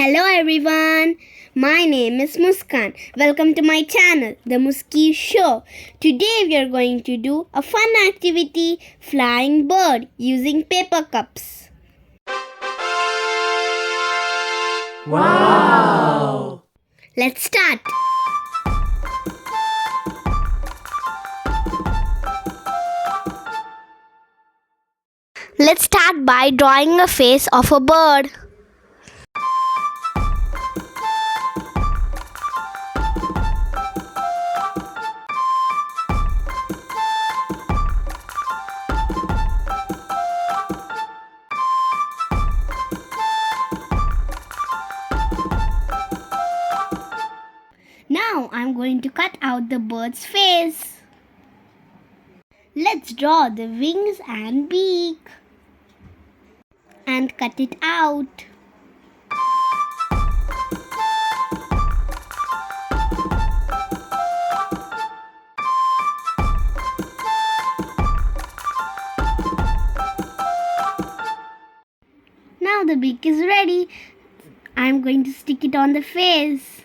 Hello everyone, my name is Muskan. Welcome to my channel, The Muski Show. Today we are going to do a fun activity, flying bird using paper cups. Wow! Let's start. Let's start by drawing a face of a bird. Now I'm going to cut out the bird's face. Let's draw the wings and beak and cut it out. Now the beak is ready. I'm going to stick it on the face.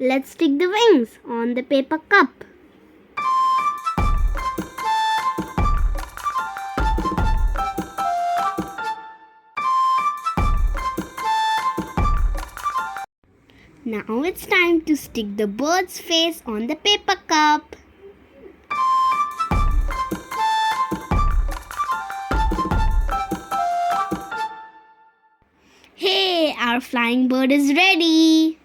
Let's stick the wings on the paper cup. Now it's time to stick the bird's face on the paper cup. Hey, our flying bird is ready.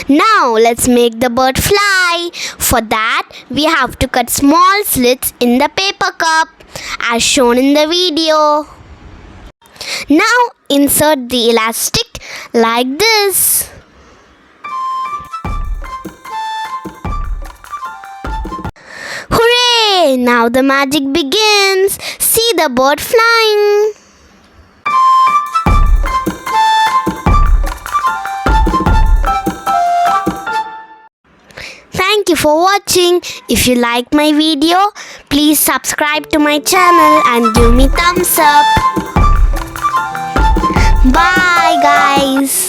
Now let's make the bird fly. For that, we have to cut small slits in the paper cup as shown in the video. Now insert the elastic like this. Hooray! Now the magic begins. See the bird flying. Thank you for watching. If you like my video, please subscribe to my channel and give me thumbs up. Bye guys.